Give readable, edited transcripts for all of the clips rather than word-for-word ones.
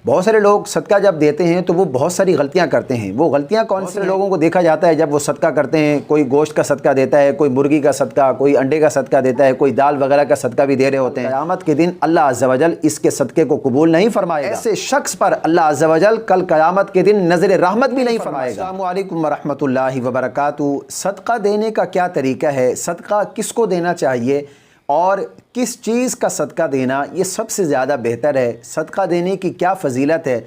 بہت سارے لوگ صدقہ جب دیتے ہیں تو وہ بہت ساری غلطیاں کرتے ہیں۔ وہ غلطیاں کون سے لوگوں کو دیکھا جاتا ہے جب وہ صدقہ کرتے ہیں، کوئی گوشت کا صدقہ دیتا ہے، کوئی مرغی کا صدقہ، کوئی انڈے کا صدقہ دیتا ہے، کوئی دال وغیرہ کا صدقہ بھی دے رہے ہوتے ہیں۔ قیامت کے دن اللہ عز و جل اس کے صدقے کو قبول نہیں فرمائے گا۔ ایسے شخص پر اللہ عز و جل کل قیامت کے دن نظر رحمت بھی نہیں فرمائے گا۔ السلام علیکم ورحمۃ اللہ وبرکاتہ۔ صدقہ دینے کا کیا طریقہ ہے؟ صدقہ کس کو دینا چاہیے اور کس چیز کا صدقہ دینا یہ سب سے زیادہ بہتر ہے؟ صدقہ دینے کی کیا فضیلت ہے؟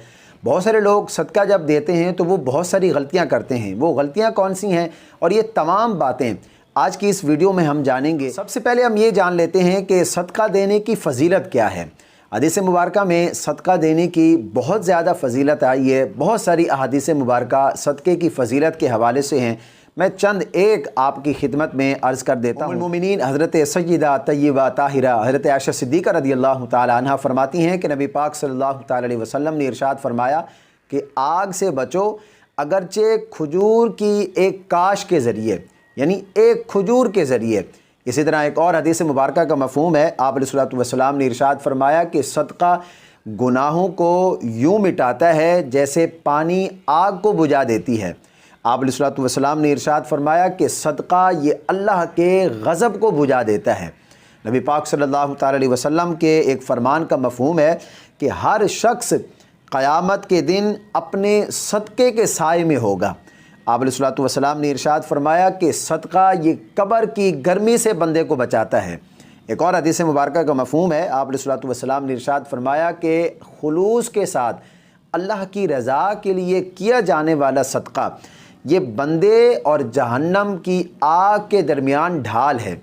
بہت سارے لوگ صدقہ جب دیتے ہیں تو وہ بہت ساری غلطیاں کرتے ہیں۔ وہ غلطیاں کون سی ہیں اور یہ تمام باتیں آج کی اس ویڈیو میں ہم جانیں گے۔ سب سے پہلے ہم یہ جان لیتے ہیں کہ صدقہ دینے کی فضیلت کیا ہے۔ حدیث مبارکہ میں صدقہ دینے کی بہت زیادہ فضیلت آئی ہے۔ بہت ساری احادیث مبارکہ صدقے کی فضیلت کے حوالے سے ہیں۔ میں چند ایک آپ کی خدمت میں عرض کر دیتا ہوں۔ ام المومنین حضرت سیدہ طیبہ طاہرہ حضرت عائشہ صدیقہ رضی اللہ تعالی عنہ فرماتی ہیں کہ نبی پاک صلی اللہ تعالی علیہ وسلم نے ارشاد فرمایا کہ آگ سے بچو اگرچہ کھجور کی ایک کاش کے ذریعے، یعنی ایک کھجور کے ذریعے۔ اسی طرح ایک اور حدیث مبارکہ کا مفہوم ہے، آپ علیہ الصلوۃ والسلام نے ارشاد فرمایا کہ صدقہ گناہوں کو یوں مٹاتا ہے جیسے پانی آگ کو بجھا دیتی ہے۔ آپ علیہ الصلوۃ والسلام نے ارشاد فرمایا کہ صدقہ یہ اللہ کے غضب کو بجھا دیتا ہے۔ نبی پاک صلی اللہ تعالی علیہ وسلم کے ایک فرمان کا مفہوم ہے کہ ہر شخص قیامت کے دن اپنے صدقے کے سائے میں ہوگا۔ آپ علیہ الصلوۃ والسلام نے ارشاد فرمایا کہ صدقہ یہ قبر کی گرمی سے بندے کو بچاتا ہے۔ ایک اور حدیث مبارکہ کا مفہوم ہے، آپ علیہ الصلوۃ والسلام نے ارشاد فرمایا کہ خلوص کے ساتھ اللہ کی رضا کے لیے کیا جانے والا صدقہ یہ بندے اور جہنم کی آگ کے درمیان ڈھال ہے۔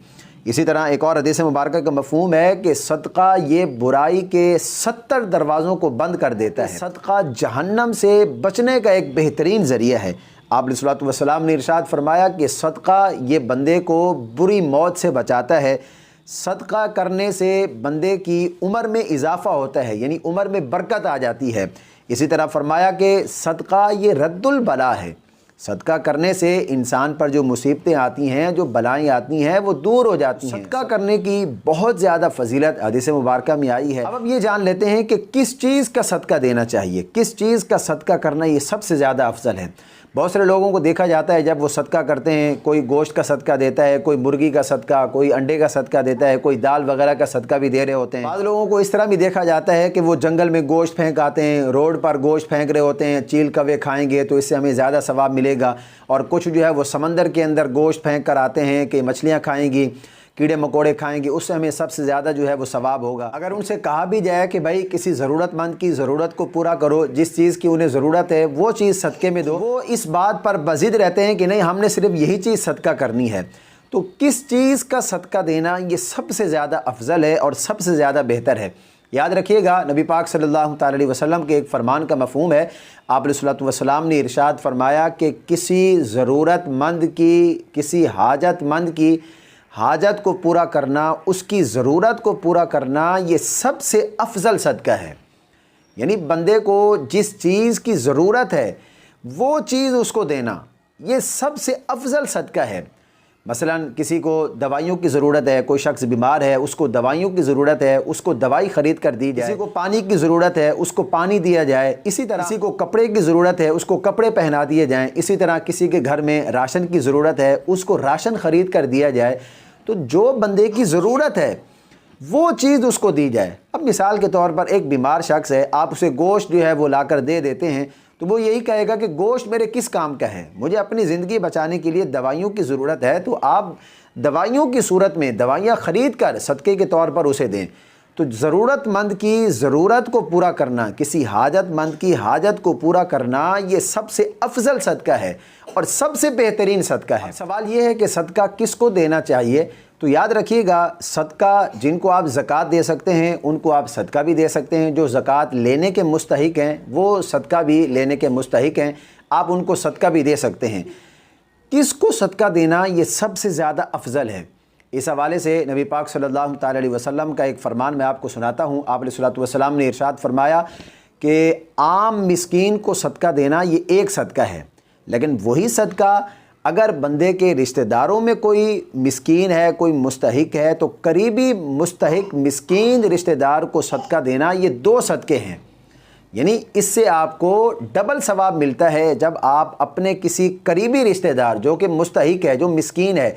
اسی طرح ایک اور حدیث مبارکہ کا مفہوم ہے کہ صدقہ یہ برائی کے 70 دروازوں کو بند کر دیتا ہے۔ صدقہ جہنم سے بچنے کا ایک بہترین ذریعہ ہے۔ آپ علیہ الصلوۃ والسلام نے ارشاد فرمایا کہ صدقہ یہ بندے کو بری موت سے بچاتا ہے۔ صدقہ کرنے سے بندے کی عمر میں اضافہ ہوتا ہے، یعنی عمر میں برکت آ جاتی ہے۔ اسی طرح فرمایا کہ صدقہ یہ رد البلا ہے۔ صدقہ کرنے سے انسان پر جو مصیبتیں آتی ہیں، جو بلائیں آتی ہیں، وہ دور ہو جاتی ہیں۔ صدقہ کرنے کی بہت زیادہ فضیلت حدیث مبارکہ میں آئی ہے۔ اب یہ جان لیتے ہیں کہ کس چیز کا صدقہ دینا چاہیے، کس چیز کا صدقہ کرنا یہ سب سے زیادہ افضل ہے۔ بہت سارے لوگوں کو دیکھا جاتا ہے جب وہ صدقہ کرتے ہیں، کوئی گوشت کا صدقہ دیتا ہے، کوئی مرغی کا صدقہ، کوئی انڈے کا صدقہ دیتا ہے، کوئی دال وغیرہ کا صدقہ بھی دے رہے ہوتے ہیں۔ بعض لوگوں کو اس طرح بھی دیکھا جاتا ہے کہ وہ جنگل میں گوشت پھینک آتے ہیں، روڈ پر گوشت پھینک رہے ہوتے ہیں، چیل کوے کھائیں گے تو اس سے ہمیں زیادہ ثواب ملے گا، اور کچھ جو ہے وہ سمندر کے اندر گوشت پھینک کر آتے ہیں کہ مچھلیاں کھائیں گی، کیڑے مکوڑے کھائیں گے، اس سے ہمیں سب سے زیادہ جو ہے وہ ثواب ہوگا۔ اگر ان سے کہا بھی جائے کہ بھائی کسی ضرورت مند کی ضرورت کو پورا کرو، جس چیز کی انہیں ضرورت ہے وہ چیز صدقے میں دو، وہ اس بات پر بضد رہتے ہیں کہ نہیں ہم نے صرف یہی چیز صدقہ کرنی ہے۔ تو کس چیز کا صدقہ دینا یہ سب سے زیادہ افضل ہے اور سب سے زیادہ بہتر ہے؟ یاد رکھیے گا، نبی پاک صلی اللہ تعالی علیہ وسلم کے ایک فرمان کا مفہوم ہے، آپ علیہ الصلوۃ والسلام نے ارشاد فرمایا کہ کسی ضرورت مند کی، کسی حاجت مند کی حاجت کو پورا کرنا، اس کی ضرورت کو پورا کرنا یہ سب سے افضل صدقہ ہے۔ یعنی بندے کو جس چیز کی ضرورت ہے وہ چیز اس کو دینا یہ سب سے افضل صدقہ ہے۔ مثلا کسی کو دوائیوں کی ضرورت ہے، کوئی شخص بیمار ہے، اس کو دوائیوں کی ضرورت ہے، اس کو دوائی خرید کر دی جائے۔ کسی کو پانی کی ضرورت ہے، اس کو پانی دیا جائے۔ اسی طرح کسی کو کپڑے کی ضرورت ہے، اس کو کپڑے پہنا دیے جائیں۔ اسی طرح کسی کے گھر میں راشن کی ضرورت ہے، اس کو راشن خرید کر دیا جائے۔ تو جو بندے کی ضرورت ہے وہ چیز اس کو دی جائے۔ اب مثال کے طور پر ایک بیمار شخص ہے، آپ اسے گوشت جو ہے وہ لا کر دے دیتے ہیں تو وہ یہی کہے گا کہ گوشت میرے کس کام کا ہے، مجھے اپنی زندگی بچانے کے لیے دوائیوں کی ضرورت ہے، تو آپ دوائیوں کی صورت میں دوائیاں خرید کر صدقے کے طور پر اسے دیں۔ تو ضرورت مند کی ضرورت کو پورا کرنا، کسی حاجت مند کی حاجت کو پورا کرنا یہ سب سے افضل صدقہ ہے اور سب سے بہترین صدقہ ہے۔ سوال یہ ہے کہ صدقہ کس کو دینا چاہیے؟ تو یاد رکھیے گا، صدقہ جن کو آپ زکوٰۃ دے سکتے ہیں ان کو آپ صدقہ بھی دے سکتے ہیں، جو زکوٰۃ لینے کے مستحق ہیں وہ صدقہ بھی لینے کے مستحق ہیں، آپ ان کو صدقہ بھی دے سکتے ہیں۔ کس کو صدقہ دینا یہ سب سے زیادہ افضل ہے؟ اس حوالے سے نبی پاک صلی اللہ تعالی علیہ وسلم کا ایک فرمان میں آپ کو سناتا ہوں۔ آپ علیہ الصلوۃ والسلام نے ارشاد فرمایا کہ عام مسکین کو صدقہ دینا یہ ایک صدقہ ہے، لیکن وہی صدقہ اگر بندے کے رشتہ داروں میں کوئی مسکین ہے، کوئی مستحق ہے، تو قریبی مستحق مسکین رشتہ دار کو صدقہ دینا یہ 2 صدقے ہیں۔ یعنی اس سے آپ کو ڈبل ثواب ملتا ہے جب آپ اپنے کسی قریبی رشتہ دار جو کہ مستحق ہے، جو مسکین ہے،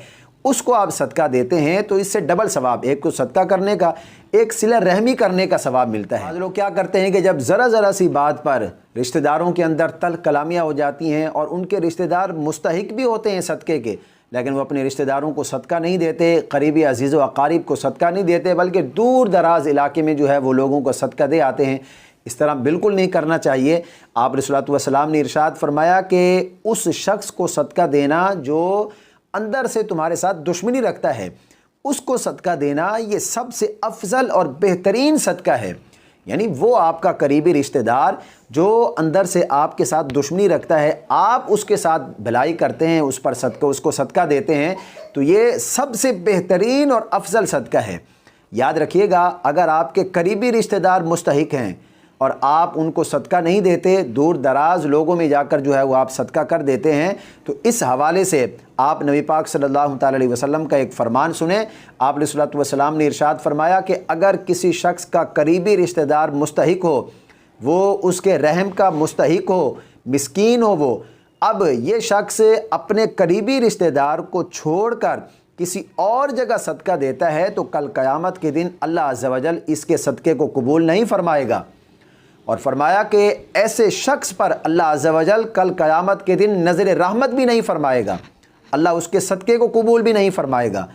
اس کو آپ صدقہ دیتے ہیں تو اس سے ڈبل ثواب، ایک تو صدقہ کرنے کا، ایک صلہ رحمی کرنے کا ثواب ملتا ہے۔ بعض لوگ کیا کرتے ہیں کہ جب ذرا سی بات پر رشتہ داروں کے اندر تلخ کلامیاں ہو جاتی ہیں اور ان کے رشتہ دار مستحق بھی ہوتے ہیں صدقے کے، لیکن وہ اپنے رشتہ داروں کو صدقہ نہیں دیتے، قریبی عزیز و اقارب کو صدقہ نہیں دیتے، بلکہ دور دراز علاقے میں جو ہے وہ لوگوں کو صدقہ دے آتے ہیں۔ اس طرح بالکل نہیں کرنا چاہیے۔ آپ علیہ الصلوۃ والسلام نے ارشاد فرمایا کہ اس شخص کو صدقہ دینا جو اندر سے تمہارے ساتھ دشمنی رکھتا ہے، اس کو صدقہ دینا یہ سب سے افضل اور بہترین صدقہ ہے۔ یعنی وہ آپ کا قریبی رشتہ دار جو اندر سے آپ کے ساتھ دشمنی رکھتا ہے، آپ اس کے ساتھ بھلائی کرتے ہیں، اس پر صدقہ، اس کو صدقہ دیتے ہیں، تو یہ سب سے بہترین اور افضل صدقہ ہے۔ یاد رکھیے گا، اگر آپ کے قریبی رشتہ دار مستحق ہیں اور آپ ان کو صدقہ نہیں دیتے، دور دراز لوگوں میں جا کر جو ہے وہ آپ صدقہ کر دیتے ہیں، تو اس حوالے سے آپ نبی پاک صلی اللہ تعالی علیہ وسلم کا ایک فرمان سنیں۔ آپ علیہ الصلوۃ والسلام نے ارشاد فرمایا کہ اگر کسی شخص کا قریبی رشتہ دار مستحق ہو، وہ اس کے رحم کا مستحق ہو، مسکین ہو وہ، اب یہ شخص اپنے قریبی رشتہ دار کو چھوڑ کر کسی اور جگہ صدقہ دیتا ہے تو کل قیامت کے دن اللہ عز و جل اس کے صدقے کو قبول نہیں فرمائے گا، اور فرمایا کہ ایسے شخص پر اللہ عز و جل کل قیامت کے دن نظر رحمت بھی نہیں فرمائے گا، اللہ اس کے صدقے کو قبول بھی نہیں فرمائے گا۔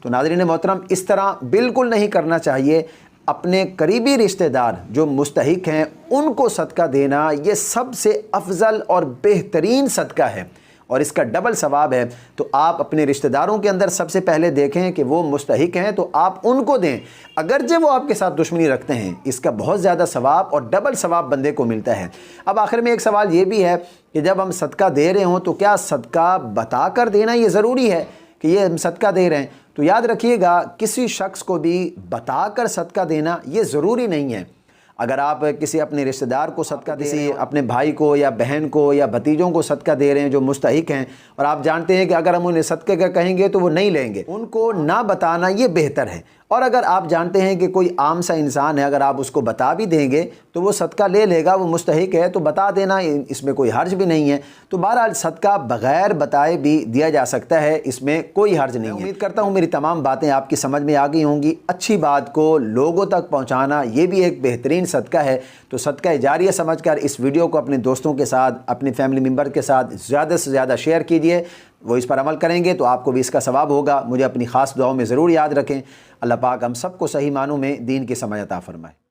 تو ناظرین محترم، اس طرح بالکل نہیں کرنا چاہیے۔ اپنے قریبی رشتہ دار جو مستحق ہیں ان کو صدقہ دینا یہ سب سے افضل اور بہترین صدقہ ہے، اور اس کا ڈبل ثواب ہے۔ تو آپ اپنے رشتہ داروں کے اندر سب سے پہلے دیکھیں کہ وہ مستحق ہیں تو آپ ان کو دیں، اگرچہ وہ آپ کے ساتھ دشمنی رکھتے ہیں، اس کا بہت زیادہ ثواب اور ڈبل ثواب بندے کو ملتا ہے۔ اب آخر میں ایک سوال یہ بھی ہے کہ جب ہم صدقہ دے رہے ہوں تو کیا صدقہ بتا کر دینا یہ ضروری ہے کہ یہ ہم صدقہ دے رہے ہیں؟ تو یاد رکھیے گا، کسی شخص کو بھی بتا کر صدقہ دینا یہ ضروری نہیں ہے۔ اگر آپ کسی اپنے رشتہ دار کو صدقہ دے رہے ہیں، اپنے بھائی کو یا بہن کو یا بھتیجوں کو صدقہ دے رہے ہیں جو مستحق ہیں، اور آپ جانتے ہیں کہ اگر ہم انہیں صدقے کا کہیں گے تو وہ نہیں لیں گے، ان کو نہ بتانا یہ بہتر ہے۔ اور اگر آپ جانتے ہیں کہ کوئی عام سا انسان ہے، اگر آپ اس کو بتا بھی دیں گے تو وہ صدقہ لے لے گا، وہ مستحق ہے، تو بتا دینا اس میں کوئی حرج بھی نہیں ہے۔ تو بہرحال صدقہ بغیر بتائے بھی دیا جا سکتا ہے، اس میں کوئی حرج نہیں ہے۔ امید کرتا ہوں میری تمام باتیں آپ کی سمجھ میں آ گئی ہوں گی۔ اچھی بات کو لوگوں تک پہنچانا یہ بھی ایک بہترین صدقہ ہے، تو صدقہ جاریہ سمجھ کر اس ویڈیو کو اپنے دوستوں کے ساتھ، اپنے فیملی ممبر کے ساتھ زیادہ سے زیادہ شیئر کیجئے۔ وہ اس پر عمل کریں گے تو آپ کو بھی اس کا ثواب ہوگا۔ مجھے اپنی خاص دعاؤں میں ضرور یاد رکھیں۔ اللہ پاک ہم سب کو صحیح معنوں میں دین کی سمجھ عطا فرمائے۔